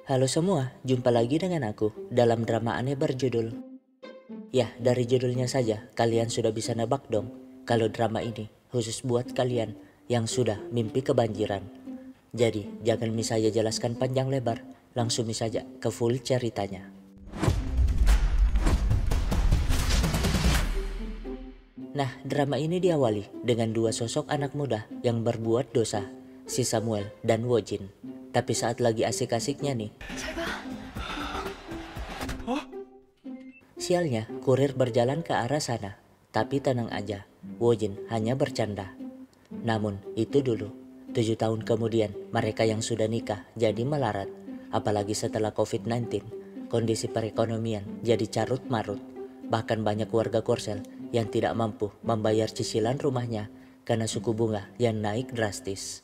Halo semua, jumpa lagi dengan aku dalam drama aneh berjudul. Ya, dari judulnya saja kalian sudah bisa nebak dong kalau drama ini khusus buat kalian yang sudah mimpi kebanjiran. Jadi, jangan saya jelaskan panjang lebar, langsung saja ke full ceritanya. Nah, drama ini diawali dengan dua sosok anak muda yang berbuat dosa, si Samuel dan Wojin. Tapi saat lagi asik-asiknya nih, sialnya, kurir berjalan ke arah sana. Tapi tenang aja, Wojin hanya bercanda. Namun itu dulu, 7 tahun kemudian mereka yang sudah nikah jadi melarat. Apalagi setelah COVID-19, kondisi perekonomian jadi carut marut. Bahkan banyak warga Korsel yang tidak mampu membayar cicilan rumahnya karena suku bunga yang naik drastis.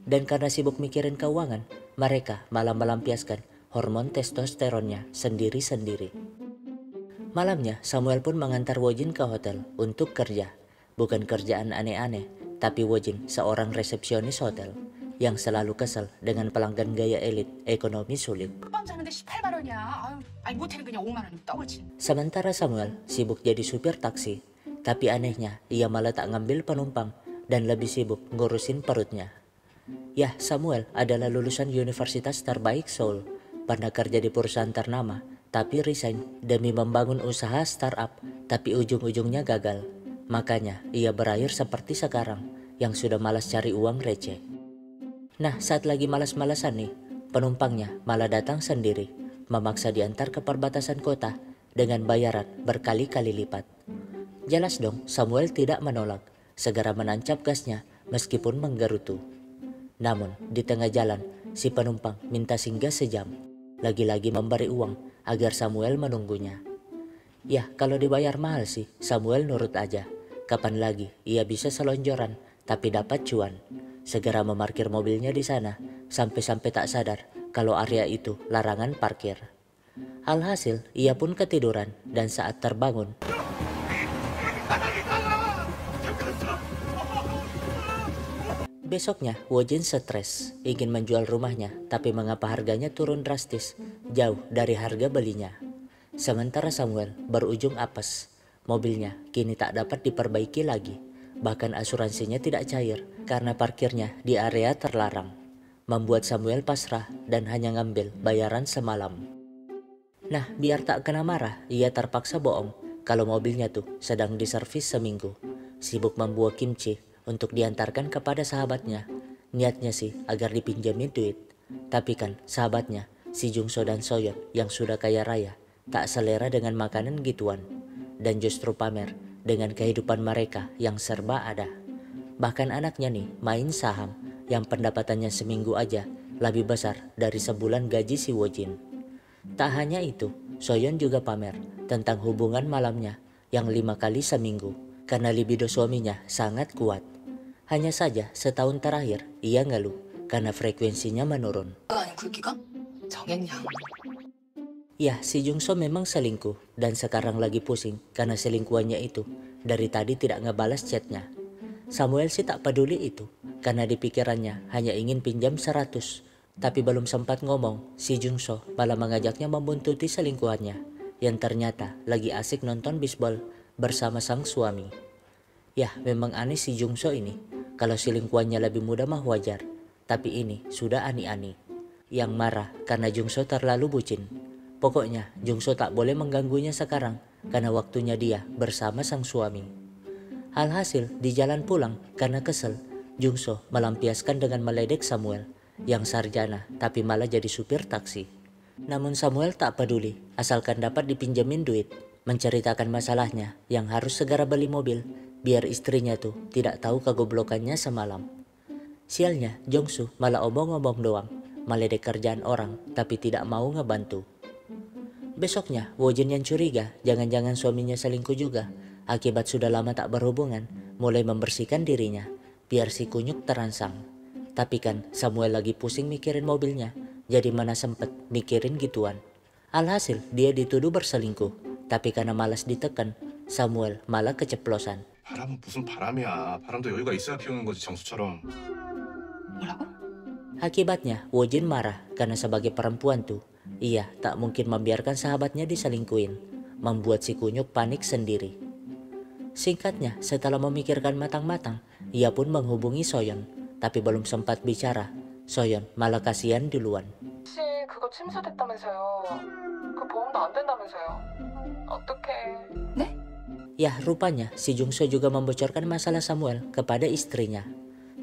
Dan karena sibuk mikirin keuangan, mereka malah melampiaskan hormon testosteronnya sendiri-sendiri. Malamnya, Samuel pun mengantar Wojin ke hotel untuk kerja. Bukan kerjaan aneh-aneh, tapi Wojin seorang resepsionis hotel yang selalu kesal dengan pelanggan gaya elit ekonomi sulit. 빵 자는데 18만 원이야. 아니 모텔은 그냥 5만 원이면 떡을 치. Sementara Samuel sibuk jadi supir taksi, tapi anehnya ia malah tak ngambil penumpang dan lebih sibuk ngurusin perutnya. Ya, Samuel adalah lulusan universitas terbaik Seoul, pernah kerja di perusahaan ternama, tapi resign demi membangun usaha startup, tapi ujung-ujungnya gagal. Makanya ia berakhir seperti sekarang, yang sudah malas cari uang receh. Nah, saat lagi malas-malasan nih, penumpangnya malah datang sendiri, memaksa diantar ke perbatasan kota dengan bayaran berkali-kali lipat. Jelas dong, Samuel tidak menolak, segera menancap gasnya meskipun menggerutu. Namun, di tengah jalan, si penumpang minta singgah sejam. Lagi-lagi memberi uang agar Samuel menunggunya. Ya, kalau dibayar mahal sih, Samuel nurut aja. Kapan lagi ia bisa selonjoran tapi dapat cuan. Segera memarkir mobilnya di sana, sampai-sampai tak sadar kalau area itu larangan parkir. Alhasil, ia pun ketiduran dan saat terbangun, besoknya, Wojin stres, ingin menjual rumahnya, tapi mengapa harganya turun drastis, jauh dari harga belinya. Sementara Samuel berujung apes, mobilnya kini tak dapat diperbaiki lagi, bahkan asuransinya tidak cair karena parkirnya di area terlarang. Membuat Samuel pasrah dan hanya ngambil bayaran semalam. Nah, biar tak kena marah, ia terpaksa bohong kalau mobilnya tuh sedang diservis seminggu, sibuk membuat kimchi untuk diantarkan kepada sahabatnya. Niatnya sih agar dipinjamin duit. Tapi kan sahabatnya, si Jungso dan Soyeon yang sudah kaya raya, tak selera dengan makanan gituan. Dan justru pamer dengan kehidupan mereka yang serba ada. Bahkan anaknya nih main saham yang pendapatannya seminggu aja lebih besar dari sebulan gaji si Wojin. Tak hanya itu, Soyeon juga pamer tentang hubungan malamnya yang 5 kali seminggu karena libido suaminya sangat kuat. Hanya saja setahun terakhir ia ngeluh karena frekuensinya menurun. 아니 굵기가? 정했냐? Ya, si Jungso memang selingkuh dan sekarang lagi pusing karena selingkuhannya itu dari tadi tidak ngebalas chatnya. Samuel sih tak peduli itu karena di pikirannya hanya ingin pinjam 100. Tapi belum sempat ngomong, si Jungso malah mengajaknya membuntuti selingkuhannya yang ternyata lagi asik nonton bisbol bersama sang suami. Ya, memang aneh si Jungso ini. Kalau selingkuhannya lebih muda mah wajar. Tapi ini sudah ani-ani. Yang marah karena Jungso terlalu bucin. Pokoknya Jungso tak boleh mengganggunya sekarang karena waktunya dia bersama sang suami. Alhasil di jalan pulang karena kesel, Jungso melampiaskan dengan meledek Samuel yang sarjana tapi malah jadi supir taksi. Namun Samuel tak peduli asalkan dapat dipinjemin duit, menceritakan masalahnya yang harus segera beli mobil biar istrinya tuh tidak tahu kegoblokannya semalam. Sialnya, Jongsu malah omong-omong doang, meledek kerjaan orang tapi tidak mau ngebantu. Besoknya, Wojin yang curiga jangan-jangan suaminya selingkuh juga. Akibat sudah lama tak berhubungan, mulai membersihkan dirinya biar si kunyuk terangsang. Tapi kan Samuel lagi pusing mikirin mobilnya, jadi mana sempet mikirin gituan. Alhasil dia dituduh berselingkuh, tapi karena malas ditekan, Samuel malah keceplosan. 바람은 무슨 바람이야. 바람도 여유가 있어야 피우는 거지, 정수처럼. 뭐라고? Akibatnya, Wojin marah karena sebagai perempuan tuh, ia tak mungkin membiarkan sahabatnya diselingkuhin, membuat si kunyuk panik sendiri. Singkatnya, setelah memikirkan matang-matang, ia pun menghubungi Soyeon, tapi belum sempat bicara, Soyeon malah kasihan duluan. 혹시 그거 침수됐다면서요. 그 보험도 안 된다면서요. 어떡해. 네? Ya, rupanya si Jungso juga membocorkan masalah Samuel kepada istrinya.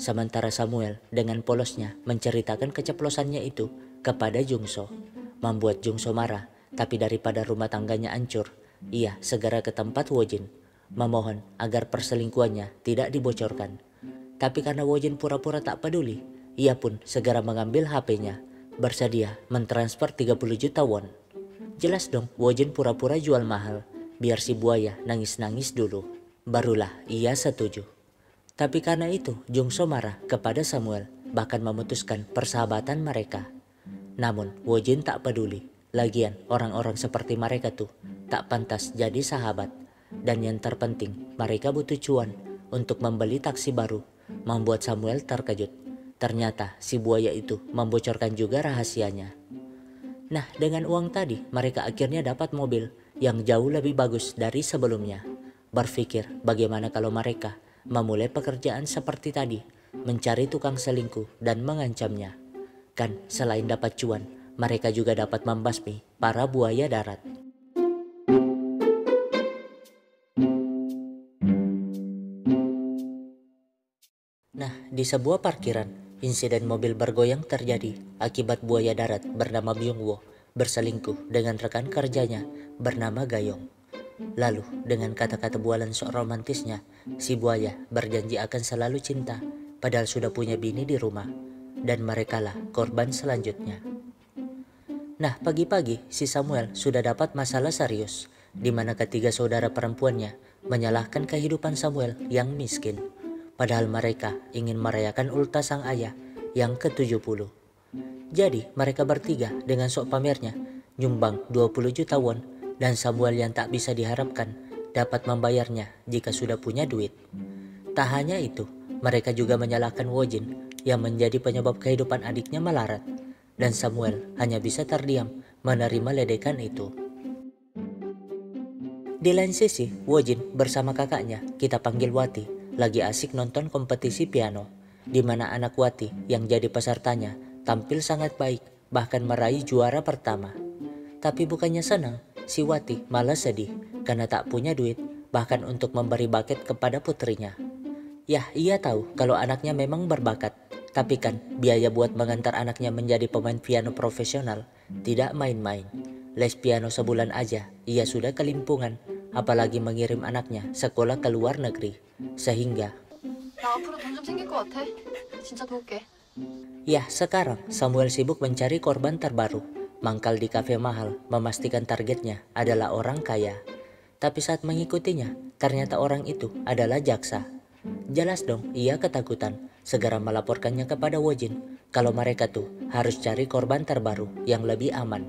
Sementara Samuel dengan polosnya menceritakan keceplosannya itu kepada Jungso, membuat Jungso marah. Tapi daripada rumah tangganya hancur, ia segera ke tempat Wojin, memohon agar perselingkuhannya tidak dibocorkan. Tapi karena Wojin pura-pura tak peduli, ia pun segera mengambil HP-nya, bersedia mentransfer 30 juta won. Jelas dong, Wojin pura-pura jual mahal, biar si buaya nangis-nangis dulu. Barulah ia setuju. Tapi karena itu, Jungso marah kepada Samuel, bahkan memutuskan persahabatan mereka. Namun, Wojin tak peduli. Lagian, orang-orang seperti mereka tuh tak pantas jadi sahabat. Dan yang terpenting, mereka butuh cuan untuk membeli taksi baru, membuat Samuel terkejut. Ternyata si buaya itu membocorkan juga rahasianya. Nah, dengan uang tadi, mereka akhirnya dapat mobil yang jauh lebih bagus dari sebelumnya. Berpikir bagaimana kalau mereka memulai pekerjaan seperti tadi, mencari tukang selingkuh dan mengancamnya. Kan selain dapat cuan, mereka juga dapat membasmi para buaya darat. Nah, di sebuah parkiran, insiden mobil bergoyang terjadi akibat buaya darat bernama Byung-woo berselingkuh dengan rekan kerjanya bernama Gayong. Lalu, dengan kata-kata bualan sok romantisnya, si buaya berjanji akan selalu cinta, padahal sudah punya bini di rumah, dan merekalah korban selanjutnya. Nah, pagi-pagi si Samuel sudah dapat masalah serius, di mana ketiga saudara perempuannya menyalahkan kehidupan Samuel yang miskin, padahal mereka ingin merayakan ultah sang ayah yang ke-70. Jadi, mereka bertiga dengan sok pamernya nyumbang 20 juta won, dan Samuel yang tak bisa diharapkan dapat membayarnya jika sudah punya duit. Tak hanya itu, mereka juga menyalahkan Wojin yang menjadi penyebab kehidupan adiknya melarat, dan Samuel hanya bisa terdiam menerima ledekan itu. Di lain sisi, Wojin bersama kakaknya, kita panggil Wati, lagi asik nonton kompetisi piano, di mana anak Wati yang jadi pesertanya tampil sangat baik, bahkan meraih juara pertama. Tapi bukannya senang, si Wati malah sedih karena tak punya duit bahkan untuk memberi baket kepada putrinya. Yah, ia tahu kalau anaknya memang berbakat, tapi kan biaya buat mengantar anaknya menjadi pemain piano profesional tidak main-main. Les piano sebulan aja ia sudah kelimpungan, apalagi mengirim anaknya sekolah ke luar negeri. Sehingga 나 앞으로 돈 좀 생길 것 같아. 진짜 도울게. ya, sekarang Samuel sibuk mencari korban terbaru, mangkal di kafe mahal, memastikan targetnya adalah orang kaya. Tapi saat mengikutinya, ternyata orang itu adalah jaksa. Jelas dong, ia ketakutan, segera melaporkannya kepada Wojin kalau mereka tuh harus cari korban terbaru yang lebih aman.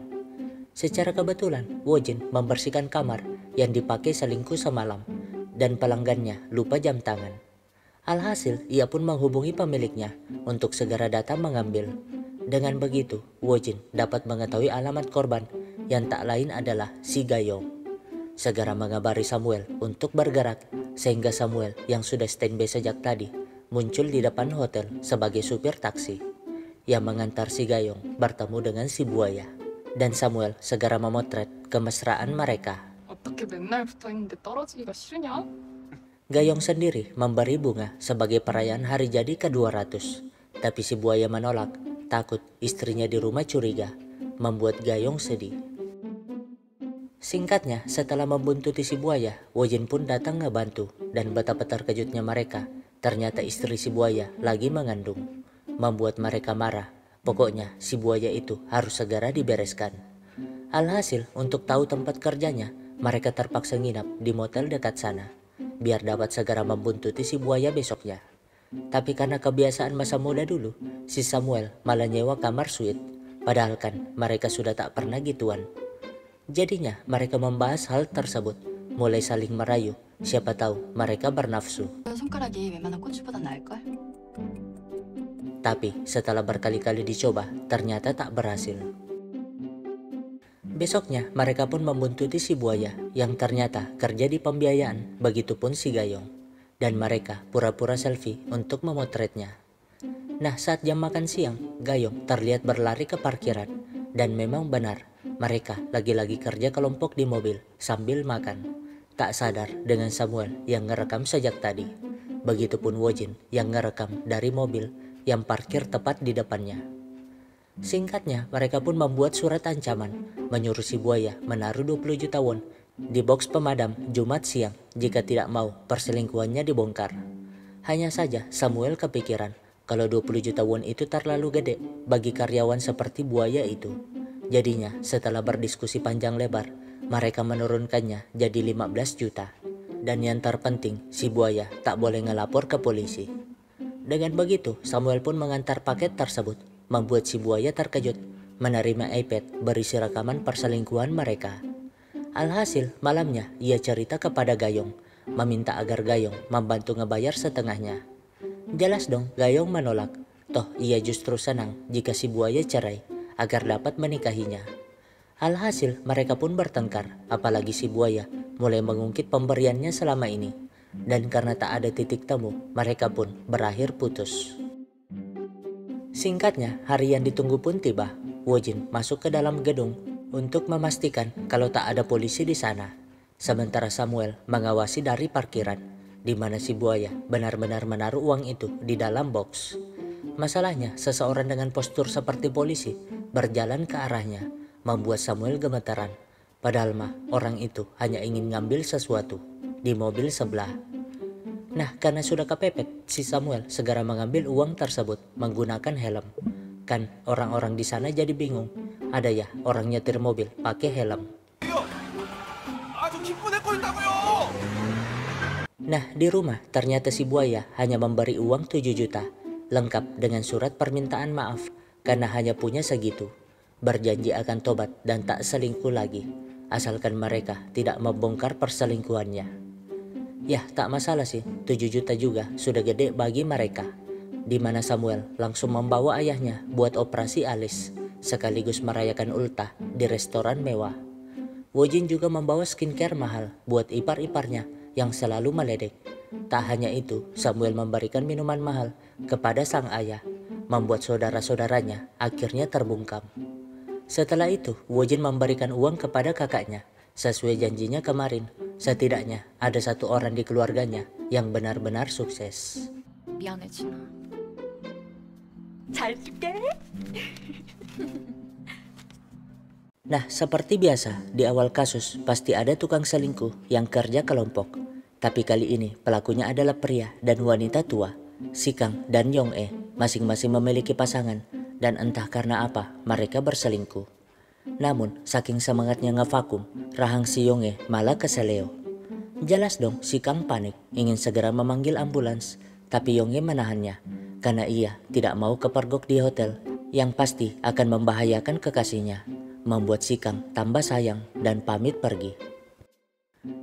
Secara kebetulan, Wojin membersihkan kamar yang dipakai selingkuh semalam, dan pelanggannya lupa jam tangan. Alhasil, ia pun menghubungi pemiliknya untuk segera datang mengambil. Dengan begitu, Wojin dapat mengetahui alamat korban yang tak lain adalah si Gayong. Segera mengabari Samuel untuk bergerak, sehingga Samuel yang sudah standby sejak tadi muncul di depan hotel sebagai supir taksi yang mengantar si Gayong bertemu dengan si buaya. Dan Samuel segera memotret kemesraan mereka. 어떻게 맨날 붙어있는데 떨어지기가 싫으냐? Gayong sendiri memberi bunga sebagai perayaan hari jadi ke-200. Tapi si buaya menolak, takut istrinya di rumah curiga, membuat Gayong sedih. Singkatnya, setelah membuntuti si buaya, Wojin pun datang ngebantu, dan betapa terkejutnya mereka. Ternyata istri si buaya lagi mengandung, membuat mereka marah. Pokoknya si buaya itu harus segera dibereskan. Alhasil, untuk tahu tempat kerjanya, mereka terpaksa nginap di motel dekat sana, biar dapat segera membuntuti si buaya besoknya. Tapi karena kebiasaan masa muda dulu, si Samuel malah nyewa kamar suite, padahal kan mereka sudah tak pernah gituan. Jadinya mereka membahas hal tersebut, mulai saling merayu, siapa tahu mereka bernafsu. 손가락이 웬만한 꽃보다 나을걸? Tapi setelah berkali-kali dicoba, ternyata tak berhasil. Besoknya, mereka pun membuntuti si buaya yang ternyata kerja di pembiayaan, begitupun si Gayung. Dan mereka pura-pura selfie untuk memotretnya. Nah, saat jam makan siang, Gayung terlihat berlari ke parkiran. Dan memang benar, mereka lagi-lagi kerja kelompok di mobil sambil makan. Tak sadar dengan Samuel yang ngerekam sejak tadi. Begitupun Wojin yang ngerekam dari mobil yang parkir tepat di depannya. Singkatnya, mereka pun membuat surat ancaman, menyuruh si buaya menaruh 20 juta won di box pemadam Jumat siang jika tidak mau perselingkuhannya dibongkar. Hanya saja Samuel kepikiran kalau 20 juta won itu terlalu gede bagi karyawan seperti buaya itu. Jadinya setelah berdiskusi panjang lebar, mereka menurunkannya jadi 15 juta. Dan yang terpenting, si buaya tak boleh ngelapor ke polisi. Dengan begitu, Samuel pun mengantar paket tersebut, membuat si buaya terkejut menerima iPad berisi rekaman perselingkuhan mereka. Alhasil, malamnya ia cerita kepada Gayung, meminta agar Gayung membantu ngebayar setengahnya. Jelas dong, Gayung menolak. Toh ia justru senang jika si buaya cerai agar dapat menikahinya. Alhasil, mereka pun bertengkar, apalagi si buaya mulai mengungkit pemberiannya selama ini. Dan karena tak ada titik temu, mereka pun berakhir putus. Singkatnya, hari yang ditunggu pun tiba. Wojin masuk ke dalam gedung untuk memastikan kalau tak ada polisi di sana. Sementara Samuel mengawasi dari parkiran, di mana si buaya benar-benar menaruh uang itu di dalam box. Masalahnya, seseorang dengan postur seperti polisi berjalan ke arahnya, membuat Samuel gemetaran. Padahal mah orang itu hanya ingin ngambil sesuatu di mobil sebelah. Nah, karena sudah kepepet, si Samuel segera mengambil uang tersebut menggunakan helm. Kan orang-orang di sana jadi bingung. Ada ya orang nyetir mobil pakai helm. Nah, di rumah ternyata si buaya hanya memberi uang 7 juta, lengkap dengan surat permintaan maaf karena hanya punya segitu. Berjanji akan tobat dan tak selingkuh lagi, asalkan mereka tidak membongkar perselingkuhannya. Ya, tak masalah sih, 7 juta juga sudah gede bagi mereka. Di mana Samuel langsung membawa ayahnya buat operasi alis, sekaligus merayakan ultah di restoran mewah. Wojin juga membawa skincare mahal buat ipar-iparnya yang selalu meledek. Tak hanya itu, Samuel memberikan minuman mahal kepada sang ayah, membuat saudara-saudaranya akhirnya terbungkam. Setelah itu, Wojin memberikan uang kepada kakaknya. Sesuai janjinya kemarin, setidaknya ada satu orang di keluarganya yang benar-benar sukses. 미안해, 진아. 잘 쓸게. Nah, seperti biasa, di awal kasus pasti ada tukang selingkuh yang kerja kelompok. Tapi kali ini pelakunya adalah pria dan wanita tua. Si Kang dan Yong-e masing-masing memiliki pasangan dan entah karena apa mereka berselingkuh. Namun, saking semangatnya ngevakum, rahang si Yong-e malah keseleo. Jelas dong si Kang panik, ingin segera memanggil ambulans, tapi Yong-e menahannya karena ia tidak mau kepergok di hotel yang pasti akan membahayakan kekasihnya, membuat si Kang tambah sayang dan pamit pergi.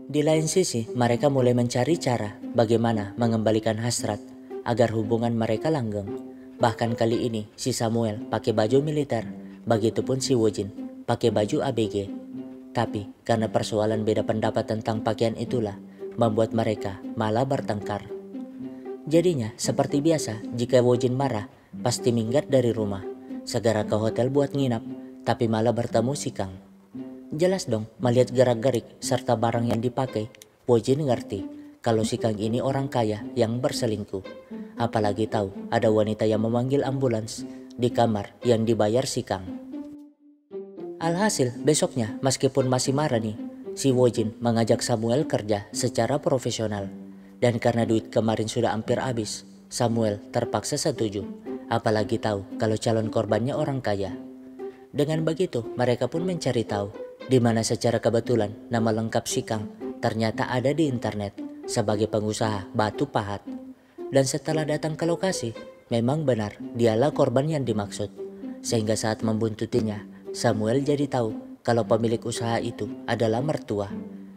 Di lain sisi, mereka mulai mencari cara bagaimana mengembalikan hasrat agar hubungan mereka langgeng. Bahkan kali ini si Samuel pakai baju militer, begitupun si Wojin pakai baju ABG. Tapi karena persoalan beda pendapat tentang pakaian itulah membuat mereka malah bertengkar. Jadinya seperti biasa, jika Wojin marah pasti minggat dari rumah, segera ke hotel buat nginap, tapi malah bertemu si Kang. Jelas dong melihat gerak-gerik serta barang yang dipakai, Wojin ngerti kalau si Kang ini orang kaya yang berselingkuh. Apalagi tahu ada wanita yang memanggil ambulans di kamar yang dibayar si Kang. Alhasil, besoknya meskipun masih marah nih, si Wojin mengajak Samuel kerja secara profesional. Dan karena duit kemarin sudah hampir habis, Samuel terpaksa setuju. Apalagi tahu kalau calon korbannya orang kaya. Dengan begitu, mereka pun mencari tahu di mana secara kebetulan nama lengkap si Kang ternyata ada di internet sebagai pengusaha batu pahat. Dan setelah datang ke lokasi, memang benar dialah korban yang dimaksud. Sehingga saat membuntutinya, Samuel jadi tahu kalau pemilik usaha itu adalah mertua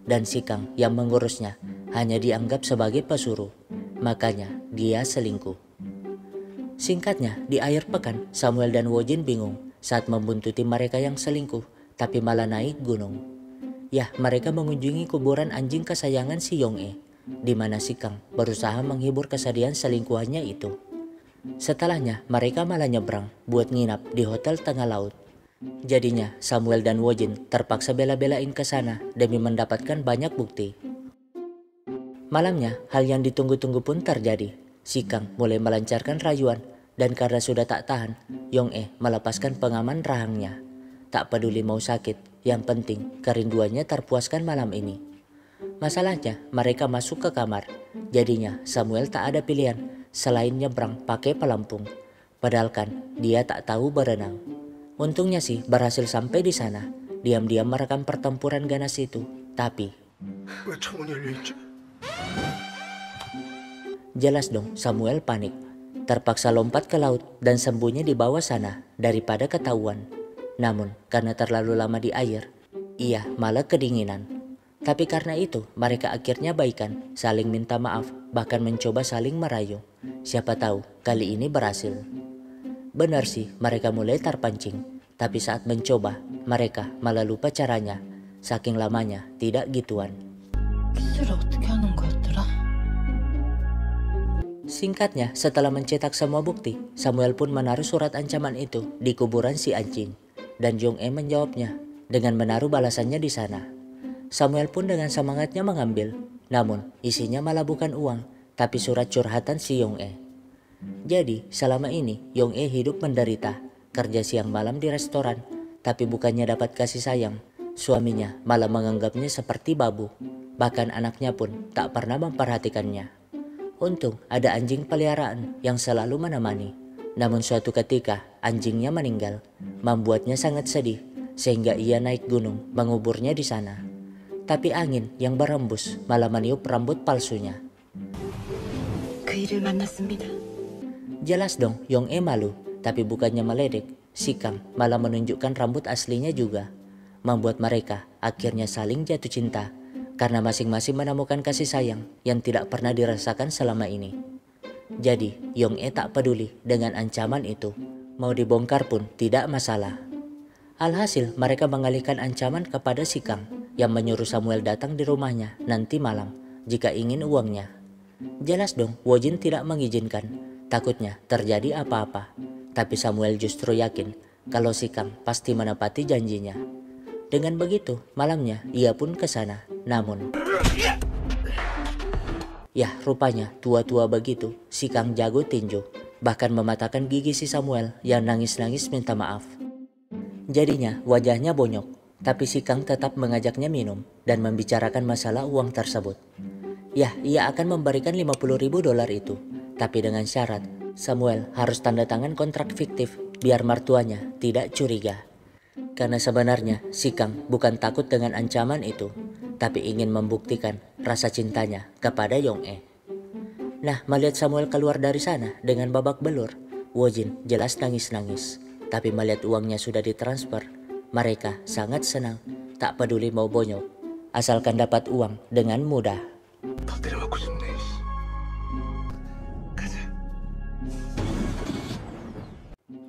dan si Kang yang mengurusnya hanya dianggap sebagai pesuruh. Makanya dia selingkuh. Singkatnya, di akhir pekan, Samuel dan Wojin bingung saat membuntuti mereka yang selingkuh, tapi malah naik gunung. Ya, mereka mengunjungi kuburan anjing kesayangan si Yong-e, di mana si Kang berusaha menghibur kesedihan selingkuhannya itu. Setelahnya, mereka malah nyebrang buat nginap di hotel tengah laut. Jadinya, Samuel dan Wojin terpaksa bela-belain ke sana demi mendapatkan banyak bukti. Malamnya, hal yang ditunggu-tunggu pun terjadi. Si Kang mulai melancarkan rayuan, dan karena sudah tak tahan, Yong-e melepaskan pengaman rahangnya. Tak peduli mau sakit, yang penting kerinduannya terpuaskan malam ini. Masalahnya, mereka masuk ke kamar. Jadinya, Samuel tak ada pilihan selain nyebrang pakai pelampung. Padahal kan, dia tak tahu berenang. Untungnya sih berhasil sampai di sana. Diam-diam merekam pertempuran ganas itu. Tapi jelas dong, Samuel panik. Terpaksa lompat ke laut dan sembunyi di bawah sana daripada ketahuan. Namun karena terlalu lama di air, ia malah kedinginan. Tapi karena itu mereka akhirnya baikan, saling minta maaf, bahkan mencoba saling merayu. Siapa tahu kali ini berhasil. Benar sih, mereka mulai terpancing. Tapi saat mencoba, mereka malah lupa caranya. Saking lamanya tidak gituan. Singkatnya, setelah mencetak semua bukti, Samuel pun menaruh surat ancaman itu di kuburan si anjing. Dan Yong-e menjawabnya dengan menaruh balasannya di sana. Samuel pun dengan semangatnya mengambil, namun isinya malah bukan uang, tapi surat curhatan si Yong-e. Jadi, selama ini Yong-e hidup menderita, kerja siang malam di restoran, tapi bukannya dapat kasih sayang, suaminya malah menganggapnya seperti babu. Bahkan anaknya pun tak pernah memperhatikannya. Untung ada anjing peliharaan yang selalu menemani. Namun suatu ketika anjingnya meninggal, membuatnya sangat sedih sehingga ia naik gunung menguburnya di sana. Tapi angin yang berembus malah meniup rambut palsunya. Jelas dong, Yong-e malu, tapi bukannya meledek, si Kang malah menunjukkan rambut aslinya juga. Membuat mereka akhirnya saling jatuh cinta karena masing-masing menemukan kasih sayang yang tidak pernah dirasakan selama ini. Jadi, Yong-e tak peduli dengan ancaman itu. Mau dibongkar pun tidak masalah. Alhasil, mereka mengalihkan ancaman kepada si Kang yang menyuruh Samuel datang di rumahnya nanti malam jika ingin uangnya. Jelas dong, Wojin tidak mengizinkan. Takutnya terjadi apa-apa. Tapi Samuel justru yakin kalau si Kang pasti menepati janjinya. Dengan begitu, malamnya ia pun ke sana. Namun, ya rupanya tua-tua begitu, si Kang jago tinju. Bahkan mematahkan gigi si Samuel yang nangis-nangis minta maaf. Jadinya wajahnya bonyok, tapi si Kang tetap mengajaknya minum dan membicarakan masalah uang tersebut. Ya, ia akan memberikan $50.000 itu, tapi dengan syarat Samuel harus tanda tangan kontrak fiktif biar mertuanya tidak curiga. Karena sebenarnya si Kang bukan takut dengan ancaman itu, tapi ingin membuktikan rasa cintanya kepada Yong-e. Nah, melihat Samuel keluar dari sana dengan babak belur, Wojin jelas nangis-nangis. Tapi melihat uangnya sudah ditransfer, mereka sangat senang, tak peduli mau bonyok, asalkan dapat uang dengan mudah.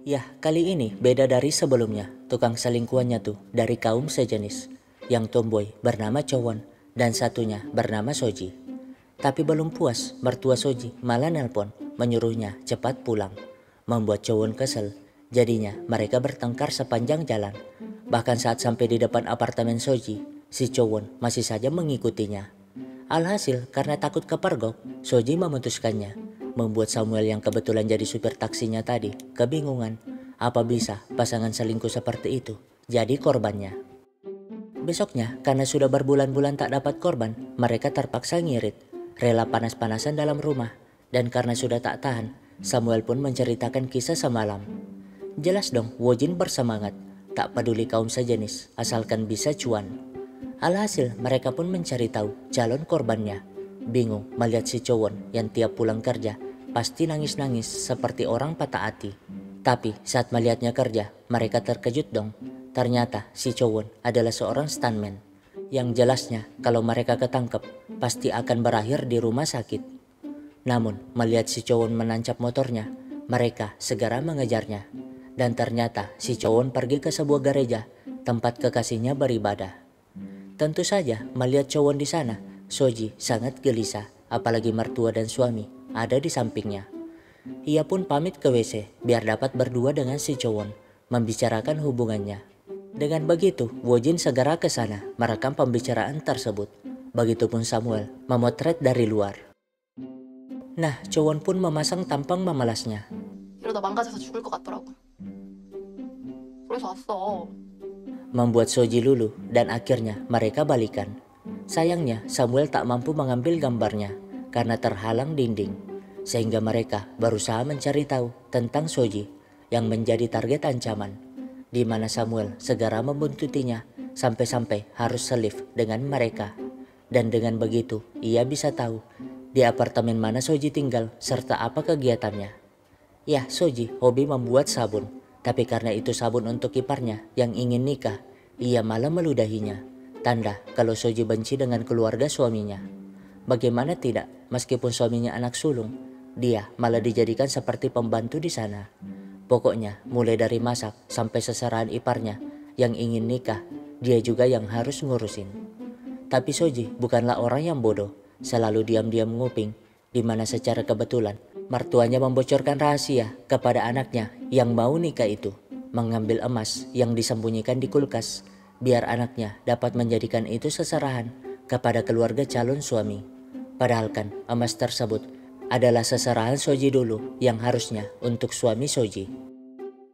Ya, kali ini beda dari sebelumnya. Tukang selingkuhannya tuh dari kaum sejenis. Yang tomboy bernama Chowon dan satunya bernama Soji. Tapi belum puas, mertua Soji malah nelpon menyuruhnya cepat pulang. Membuat Chowon kesel. Jadinya mereka bertengkar sepanjang jalan. Bahkan saat sampai di depan apartemen Soji, si Chowon masih saja mengikutinya. Alhasil karena takut kepergok, Soji memutuskannya. Membuat Samuel yang kebetulan jadi supir taksinya tadi kebingungan. Apa bisa pasangan selingkuh seperti itu jadi korbannya? Besoknya karena sudah berbulan-bulan tak dapat korban, mereka terpaksa ngirit, rela panas-panasan dalam rumah. Dan karena sudah tak tahan, Samuel pun menceritakan kisah semalam. Jelas dong, Wojin bersemangat, tak peduli kaum sejenis asalkan bisa cuan. Alhasil mereka pun mencari tahu calon korbannya. Bingung melihat si Chowon yang tiap pulang kerja pasti nangis-nangis seperti orang patah hati. Tapi saat melihatnya kerja, mereka terkejut dong. Ternyata si Chowon adalah seorang stuntman. Yang jelasnya kalau mereka ketangkep pasti akan berakhir di rumah sakit. Namun melihat si Chowon menancap motornya, Mereka segera mengejarnya. Dan ternyata si Chowon pergi ke sebuah gereja tempat kekasihnya beribadah. Tentu saja melihat Chowon di sana, Soji sangat gelisah, apalagi mertua dan suami ada di sampingnya. Ia pun pamit ke WC biar dapat berdua dengan si Chowon, membicarakan hubungannya. Dengan begitu, Wojin segera ke sana merekam pembicaraan tersebut. Begitupun Samuel memotret dari luar. Nah, Chowon pun memasang tampang memelasnya. 이러다 망가져서 죽을 것 같더라고. 그래서 왔어. Membuat Soji luluh dan akhirnya mereka balikan. Sayangnya Samuel tak mampu mengambil gambarnya karena terhalang dinding. Sehingga mereka berusaha mencari tahu tentang Soji yang menjadi target ancaman. Di mana Samuel segera membuntutinya sampai-sampai harus selif dengan mereka. Dan dengan begitu ia bisa tahu di apartemen mana Soji tinggal serta apa kegiatannya. Ya, Soji hobi membuat sabun. Tapi karena itu sabun untuk iparnya yang ingin nikah, ia malah meludahinya. Tanda kalau Soji benci dengan keluarga suaminya. Bagaimana tidak, meskipun suaminya anak sulung, dia malah dijadikan seperti pembantu di sana. Pokoknya mulai dari masak sampai seserahan iparnya yang ingin nikah, dia juga yang harus ngurusin. Tapi Soji bukanlah orang yang bodoh, selalu diam-diam nguping, di mana secara kebetulan mertuanya membocorkan rahasia kepada anaknya yang mau nikah itu, mengambil emas yang disembunyikan di kulkas, biar anaknya dapat menjadikan itu seserahan kepada keluarga calon suami. Padahal kan emas tersebut adalah seserahan Soji dulu yang harusnya untuk suami Soji.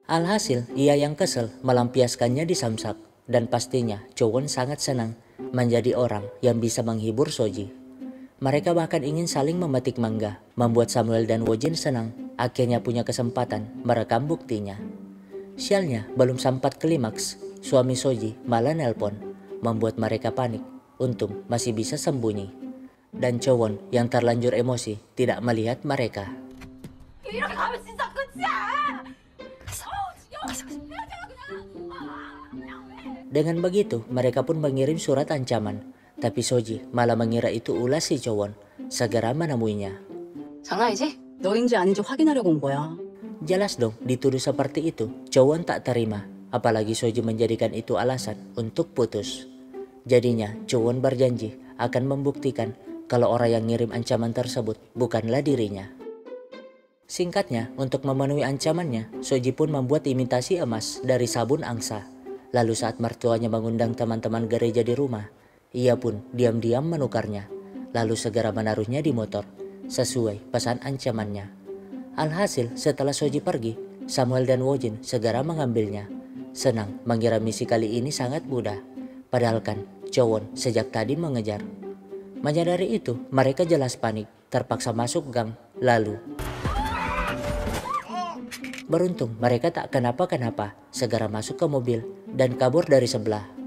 Alhasil ia yang kesel melampiaskannya di samsak, dan pastinya Chowon sangat senang menjadi orang yang bisa menghibur Soji. Mereka bahkan ingin saling memetik mangga, membuat Samuel dan Wojin senang akhirnya punya kesempatan merekam buktinya. Sialnya belum sempat klimaks, suami Soji malah nelpon, membuat mereka panik. Untung masih bisa sembunyi. Dan Chowon yang terlanjur emosi tidak melihat mereka. Dengan begitu mereka pun mengirim surat ancaman. Tapi Soji malah mengira itu ulah si Chowon, segera menemuinya. 장난이지? 너인지 아닌지 확인하려고 온 거야. Jelas dong dituduh seperti itu, Chowon tak terima, apalagi Soji menjadikan itu alasan untuk putus. Jadinya Chowon berjanji akan membuktikan kalau orang yang ngirim ancaman tersebut bukanlah dirinya. Singkatnya, untuk memenuhi ancamannya, Soji pun membuat imitasi emas dari sabun angsa. Lalu saat mertuanya mengundang teman-teman gereja di rumah, ia pun diam-diam menukarnya, lalu segera menaruhnya di motor, sesuai pesan ancamannya. Alhasil setelah Soji pergi, Samuel dan Wojin segera mengambilnya. Senang mengira misi kali ini sangat mudah, padahal kan Chowon sejak tadi mengejar. Menyadari itu, mereka jelas panik, terpaksa masuk gang, lalu beruntung mereka tak kenapa-kenapa, segera masuk ke mobil dan kabur dari sebelah.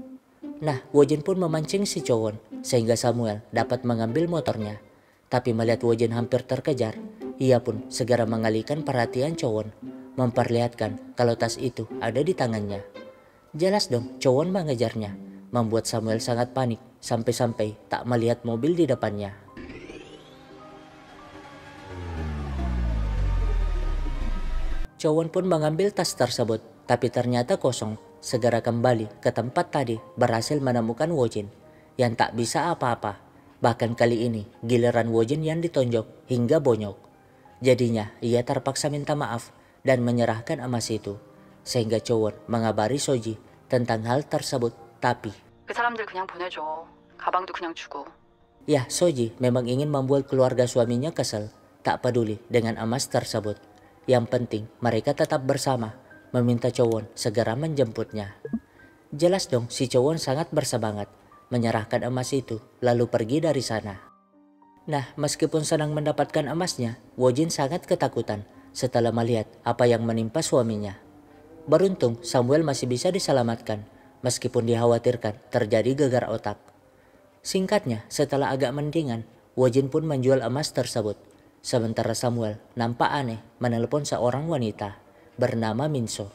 Nah, Wojin pun memancing si Chowon sehingga Samuel dapat mengambil motornya. Tapi melihat Wojin hampir terkejar, ia pun segera mengalihkan perhatian Chowon, memperlihatkan kalau tas itu ada di tangannya. Jelas dong Chowon mengejarnya, membuat Samuel sangat panik sampai-sampai tak melihat mobil di depannya. Chowon pun mengambil tas tersebut, tapi ternyata kosong. Segera kembali ke tempat tadi berhasil menemukan Wojin yang tak bisa apa-apa. Bahkan kali ini giliran Wojin yang ditonjok hingga bonyok. Jadinya ia terpaksa minta maaf dan menyerahkan emas itu. Sehingga Chowon mengabari Soji tentang hal tersebut, tapi 그 사람들 그냥 보내줘. 가방도 그냥 주고. ya, Soji memang ingin membuat keluarga suaminya kesal, tak peduli dengan emas tersebut. Yang penting mereka tetap bersama, meminta Chowon segera menjemputnya. Jelas dong si Chowon sangat bersemangat menyerahkan emas itu lalu pergi dari sana. Nah, meskipun senang mendapatkan emasnya, Wojin sangat ketakutan setelah melihat apa yang menimpa suaminya. Beruntung Samuel masih bisa diselamatkan meskipun dikhawatirkan terjadi gegar otak. Singkatnya, setelah agak mendingan, Wojin pun menjual emas tersebut. Sementara Samuel nampak aneh menelpon seorang wanita bernama Minso,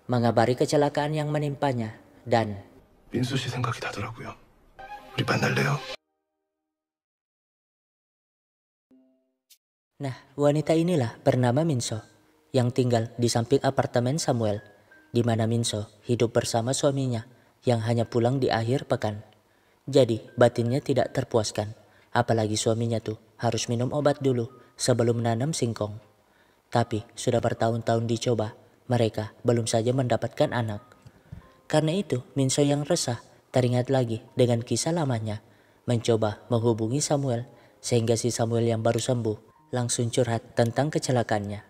mengabari kecelakaan yang menimpanya dan 민수 씨 생각이 나더라고요. 우리 만날래요? nah, wanita inilah bernama Minso. yang tinggal di samping apartemen Samuel, di mana Minso hidup bersama suaminya yang hanya pulang di akhir pekan. Jadi batinnya tidak terpuaskan, apalagi suaminya tuh harus minum obat dulu sebelum menanam singkong. Tapi sudah bertahun-tahun dicoba, mereka belum saja mendapatkan anak. Karena itu Minso yang resah teringat lagi dengan kisah lamanya, mencoba menghubungi Samuel sehingga si Samuel yang baru sembuh langsung curhat tentang kecelakaannya.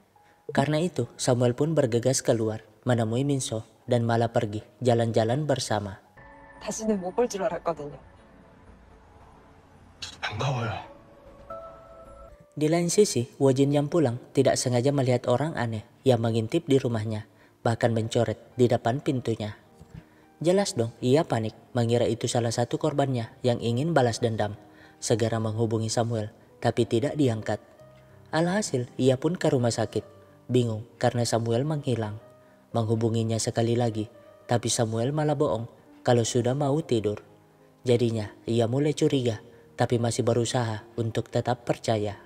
Karena itu Samuel pun bergegas keluar menemui Minso dan malah pergi jalan-jalan bersama. 다시는 못 볼 줄 알았거든요. 반가워요. Di lain sisi, Wojin yang pulang tidak sengaja melihat orang aneh yang mengintip di rumahnya, bahkan mencoret di depan pintunya. Jelas dong, ia panik mengira itu salah satu korbannya yang ingin balas dendam. Segera menghubungi Samuel, tapi tidak diangkat. Alhasil, ia pun ke rumah sakit, bingung karena Samuel menghilang. Menghubunginya sekali lagi, tapi Samuel malah bohong kalau sudah mau tidur. Jadinya, ia mulai curiga, tapi masih berusaha untuk tetap percaya.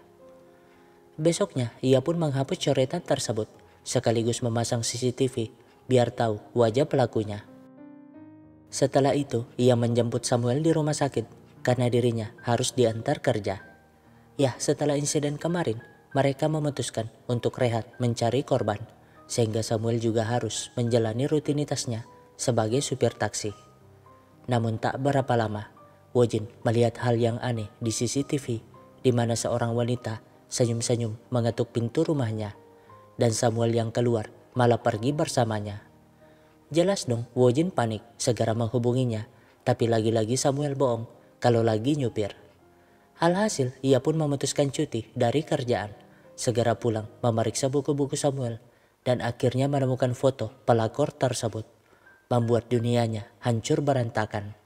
Besoknya, ia pun menghapus coretan tersebut, sekaligus memasang CCTV biar tahu wajah pelakunya. Setelah itu, ia menjemput Samuel di rumah sakit karena dirinya harus diantar kerja. Ya, setelah insiden kemarin, mereka memutuskan untuk rehat mencari korban, sehingga Samuel juga harus menjalani rutinitasnya sebagai supir taksi. Namun tak berapa lama, Wojin melihat hal yang aneh di CCTV, di mana seorang wanita senyum-senyum mengetuk pintu rumahnya, dan Samuel yang keluar malah pergi bersamanya. Jelas dong, Wojin panik, segera menghubunginya, tapi lagi-lagi Samuel bohong kalau lagi nyupir. Alhasil, ia pun memutuskan cuti dari kerjaan, segera pulang memeriksa buku-buku Samuel, dan akhirnya menemukan foto pelakor tersebut, membuat dunianya hancur berantakan.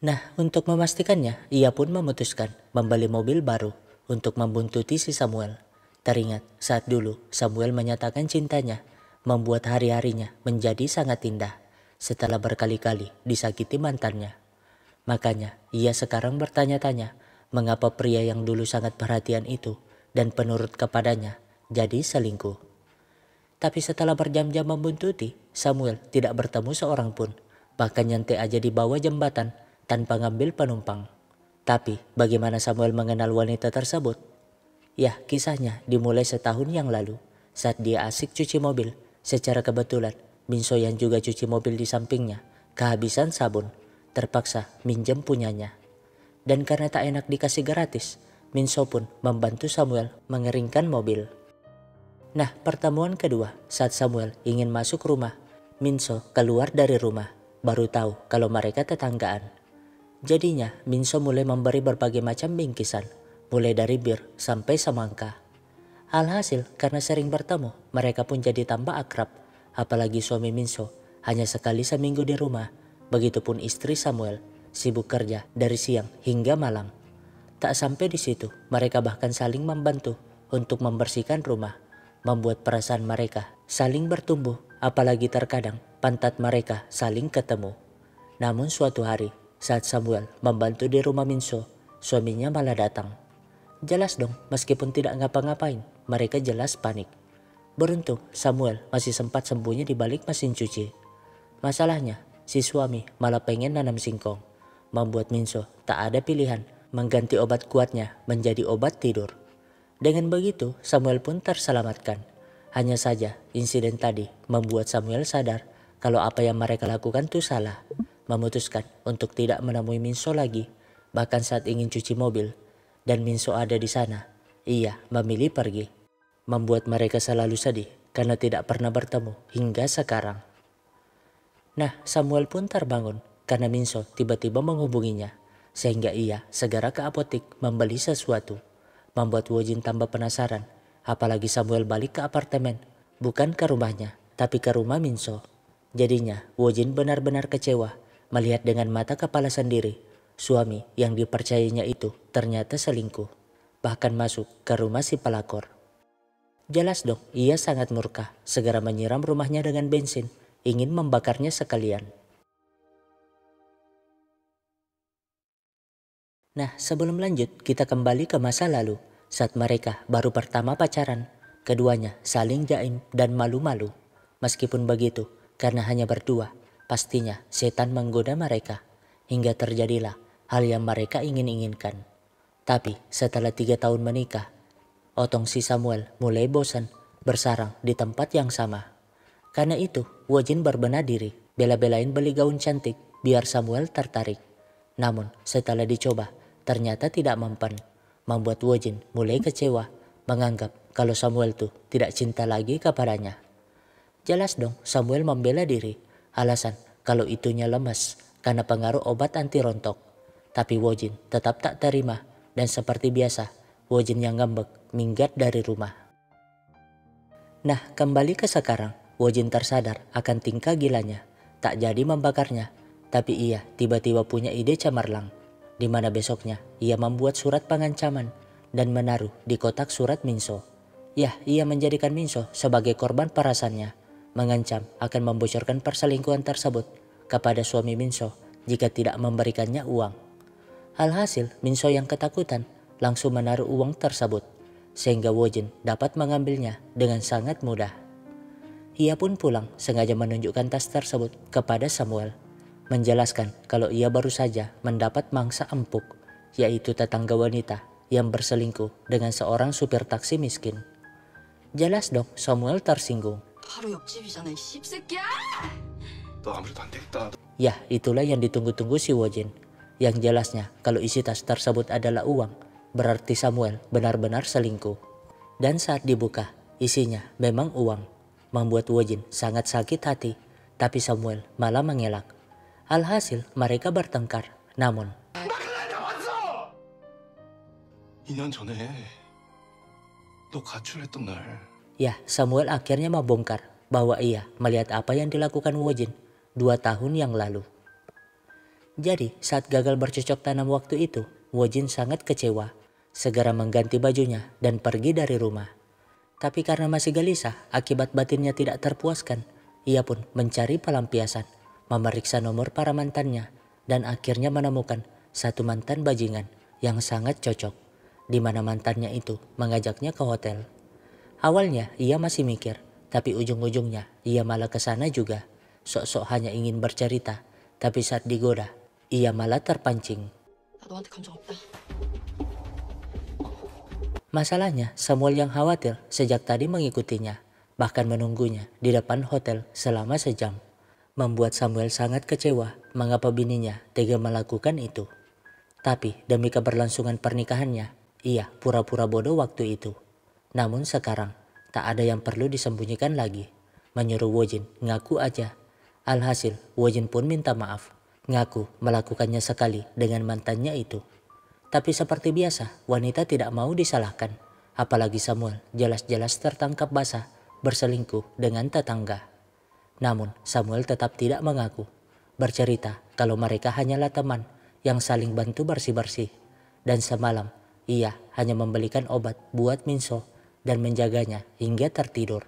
Nah, untuk memastikannya, ia pun memutuskan membeli mobil baru untuk membuntuti si Samuel. Teringat saat dulu Samuel menyatakan cintanya, membuat hari-harinya menjadi sangat indah setelah berkali-kali disakiti mantannya. Makanya ia sekarang bertanya-tanya mengapa pria yang dulu sangat perhatian itu dan penurut kepadanya jadi selingkuh. Tapi setelah berjam-jam membuntuti, Samuel tidak bertemu seorang pun, bahkan nyantai aja di bawah jembatan tanpa ngambil penumpang. Tapi bagaimana Samuel mengenal wanita tersebut? Ya, kisahnya dimulai setahun yang lalu saat dia asik cuci mobil. Secara kebetulan, Minso yang juga cuci mobil di sampingnya kehabisan sabun, terpaksa minjem punyanya. Dan karena tak enak dikasih gratis, Minso pun membantu Samuel mengeringkan mobil. Nah, pertemuan kedua saat Samuel ingin masuk rumah, Minso keluar dari rumah, baru tahu kalau mereka tetanggaan. Jadinya, Minso mulai memberi berbagai macam bingkisan, mulai dari bir sampai semangka. Alhasil, karena sering bertemu, mereka pun jadi tambah akrab. Apalagi suami Minso hanya sekali seminggu di rumah. Begitupun istri Samuel, sibuk kerja dari siang hingga malam. Tak sampai di situ, mereka bahkan saling membantu untuk membersihkan rumah, membuat perasaan mereka saling bertumbuh. Apalagi terkadang pantat mereka saling ketemu. Namun suatu hari, saat Samuel membantu di rumah Minso, suaminya malah datang. Jelas dong, meskipun tidak ngapa-ngapain, mereka jelas panik. Beruntung Samuel masih sempat sembunyi di balik mesin cuci. Masalahnya, si suami malah pengen nanam singkong, membuat Minso tak ada pilihan mengganti obat kuatnya menjadi obat tidur. Dengan begitu, Samuel pun terselamatkan. Hanya saja, insiden tadi membuat Samuel sadar kalau apa yang mereka lakukan itu salah. Memutuskan untuk tidak menemui Minso lagi, bahkan saat ingin cuci mobil dan Minso ada di sana, ia memilih pergi, membuat mereka selalu sedih karena tidak pernah bertemu hingga sekarang. Nah, Samuel pun terbangun karena Minso tiba-tiba menghubunginya, sehingga ia segera ke apotik membeli sesuatu, membuat Wojin tambah penasaran, apalagi Samuel balik ke apartemen, bukan ke rumahnya, tapi ke rumah Minso. Jadinya, Wojin benar-benar kecewa melihat dengan mata kepala sendiri, suami yang dipercayainya itu ternyata selingkuh, bahkan masuk ke rumah si pelakor. Jelas dong, ia sangat murka, segera menyiram rumahnya dengan bensin, ingin membakarnya sekalian. Nah, sebelum lanjut, kita kembali ke masa lalu, saat mereka baru pertama pacaran. Keduanya saling jaim dan malu-malu. Meskipun begitu, karena hanya berdua, pastinya setan menggoda mereka. Hingga terjadilah hal yang mereka ingin-inginkan. Tapi setelah 3 tahun menikah, Otong si Samuel mulai bosan bersarang di tempat yang sama. Karena itu, Wojin berbenah diri, bela-belain beli gaun cantik biar Samuel tertarik. Namun setelah dicoba, ternyata tidak mempan. Membuat Wojin mulai kecewa, menganggap kalau Samuel tuh tidak cinta lagi kepadanya. Jelas dong Samuel membela diri, alasan kalau itunya lemas karena pengaruh obat anti rontok. Tapi Wojin tetap tak terima dan seperti biasa, Wojin yang ngambek minggat dari rumah. Nah, kembali ke sekarang, Wojin tersadar akan tingkah gilanya. Tak jadi membakarnya, tapi ia tiba-tiba punya ide cemerlang, di mana besoknya ia membuat surat pengancaman dan menaruh di kotak surat Minso. Ia menjadikan Minso sebagai korban perasannya, mengancam akan membocorkan perselingkuhan tersebut kepada suami Minso jika tidak memberikannya uang. Alhasil, Minso yang ketakutan langsung menaruh uang tersebut, sehingga Wojin dapat mengambilnya dengan sangat mudah. Ia pun pulang sengaja menunjukkan tas tersebut kepada Samuel, menjelaskan kalau ia baru saja mendapat mangsa empuk, yaitu tetangga wanita yang berselingkuh dengan seorang supir taksi miskin. Jelas dong Samuel tersinggung. 바로 옆집이잖아, 이 씹새끼야! 너 아무래도 안 되겠다. Ya, itulah yang ditunggu-tunggu si Wojin. Yang jelasnya kalau isi tas tersebut adalah uang, berarti Samuel benar-benar selingkuh. Dan saat dibuka, isinya memang uang. Membuat Wojin sangat sakit hati, tapi Samuel malah mengelak. Alhasil mereka bertengkar, namun 2년 전에 너 가출했던 날 ya Samuel akhirnya membongkar bahwa ia melihat apa yang dilakukan Wojin 2 tahun yang lalu. Jadi saat gagal bercocok tanam waktu itu, Wojin sangat kecewa, segera mengganti bajunya dan pergi dari rumah. Tapi karena masih gelisah akibat batinnya tidak terpuaskan, ia pun mencari pelampiasan, memeriksa nomor para mantannya, dan akhirnya menemukan satu mantan bajingan yang sangat cocok, di mana mantannya itu mengajaknya ke hotel. Awalnya ia masih mikir, tapi ujung-ujungnya ia malah ke sana juga, sok-sok hanya ingin bercerita, tapi saat digoda, ia malah terpancing. 나 너한테 감정 없다. Masalahnya, Samuel yang khawatir sejak tadi mengikutinya, bahkan menunggunya di depan hotel selama sejam. Membuat Samuel sangat kecewa mengapa bininya tega melakukan itu. Tapi demi keberlangsungan pernikahannya, ia pura-pura bodoh waktu itu. Namun sekarang, tak ada yang perlu disembunyikan lagi. Menyuruh Wojin ngaku aja. Alhasil, Wojin pun minta maaf. Ngaku melakukannya sekali dengan mantannya itu. Tapi seperti biasa, wanita tidak mau disalahkan. Apalagi Samuel jelas-jelas tertangkap basah berselingkuh dengan tetangga. Namun Samuel tetap tidak mengaku. Bercerita kalau mereka hanyalah teman yang saling bantu bersih-bersih. Dan semalam ia hanya membelikan obat buat Minso dan menjaganya hingga tertidur.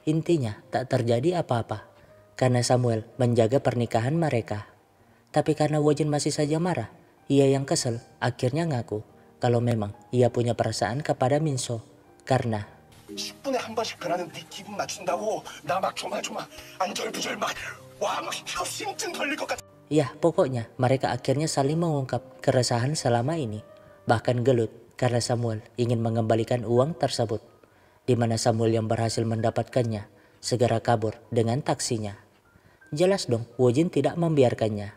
Intinya tak terjadi apa-apa karena Samuel menjaga pernikahan mereka. Tapi karena Wojin masih saja marah, ia yang kesel akhirnya ngaku kalau memang ia punya perasaan kepada Minso karena 10분에 한 번씩 변하는 네 기분 맞춘다고 나 막 조마조마 안절부절 막와막 심증 걸릴 것 같아. ya pokoknya mereka akhirnya saling mengungkap keresahan selama ini. Bahkan gelut karena Samuel ingin mengembalikan uang tersebut, di mana Samuel yang berhasil mendapatkannya segera kabur dengan taksinya. Jelas dong Wojin tidak membiarkannya.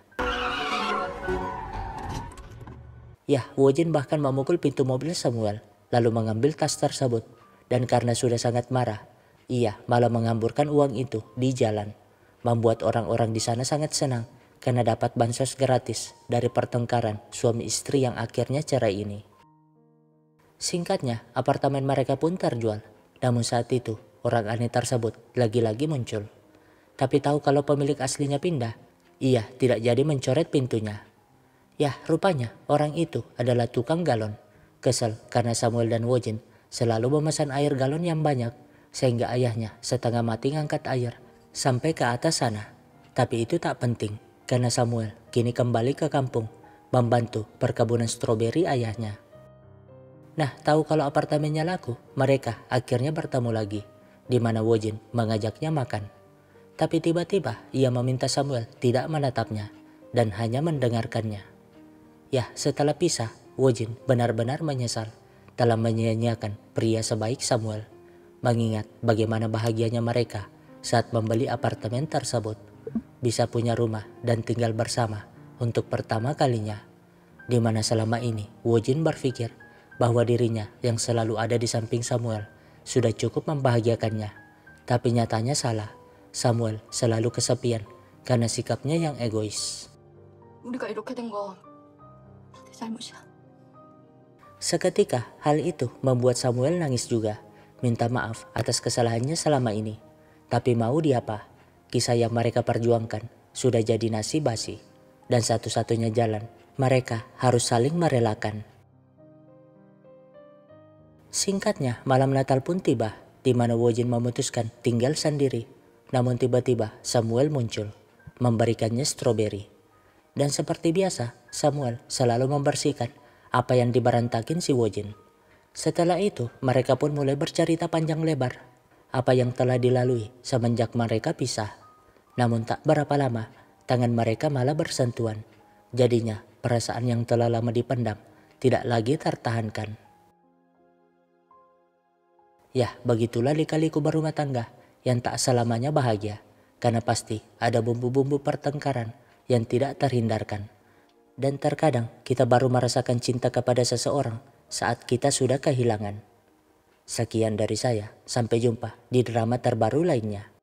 Ya, Wojin bahkan memukul pintu mobil Samuel, lalu mengambil tas tersebut. Dan karena sudah sangat marah, ia malah menghamburkan uang itu di jalan. Membuat orang-orang di sana sangat senang karena dapat bansos gratis dari pertengkaran suami istri yang akhirnya cerai ini. Singkatnya, apartemen mereka pun terjual. Namun saat itu, orang aneh tersebut lagi-lagi muncul. Tapi tahu kalau pemilik aslinya pindah, ia tidak jadi mencoret pintunya. Ya, rupanya orang itu adalah tukang galon. Kesal karena Samuel dan Wojin selalu memesan air galon yang banyak, sehingga ayahnya setengah mati ngangkat air sampai ke atas sana. Tapi itu tak penting, karena Samuel kini kembali ke kampung, membantu perkebunan stroberi ayahnya. Nah, tahu kalau apartemennya laku, mereka akhirnya bertemu lagi, di mana Wojin mengajaknya makan. Tapi tiba-tiba ia meminta Samuel tidak menatapnya dan hanya mendengarkannya. Ya, setelah pisah, Wojin benar-benar menyesal dalam menyia-nyiakan pria sebaik Samuel, mengingat bagaimana bahagianya mereka saat membeli apartemen tersebut, bisa punya rumah dan tinggal bersama untuk pertama kalinya, di mana selama ini Wojin berpikir bahwa dirinya yang selalu ada di samping Samuel sudah cukup membahagiakannya. Tapi nyatanya salah. Samuel selalu kesepian karena sikapnya yang egois. 우리가 이렇게 된 거 내 잘못이야. Seketika hal itu membuat Samuel nangis juga, minta maaf atas kesalahannya selama ini. Tapi mau diapa, kisah yang mereka perjuangkan sudah jadi nasi basi. Dan satu-satunya jalan, mereka harus saling merelakan. Singkatnya, malam Natal pun tiba, di mana Wojin memutuskan tinggal sendiri. Namun tiba-tiba Samuel muncul, memberikannya stroberi. Dan seperti biasa, Samuel selalu membersihkan apa yang diberantakin si Wojin. Setelah itu, mereka pun mulai bercerita panjang lebar apa yang telah dilalui semenjak mereka pisah. Namun tak berapa lama, tangan mereka malah bersentuhan. Jadinya, perasaan yang telah lama dipendam tidak lagi tertahankan. Ya, begitulah lika-liku berumah tangga yang tak selamanya bahagia, karena pasti ada bumbu-bumbu pertengkaran yang tidak terhindarkan. Dan terkadang kita baru merasakan cinta kepada seseorang saat kita sudah kehilangan. Sekian dari saya, sampai jumpa di drama terbaru lainnya.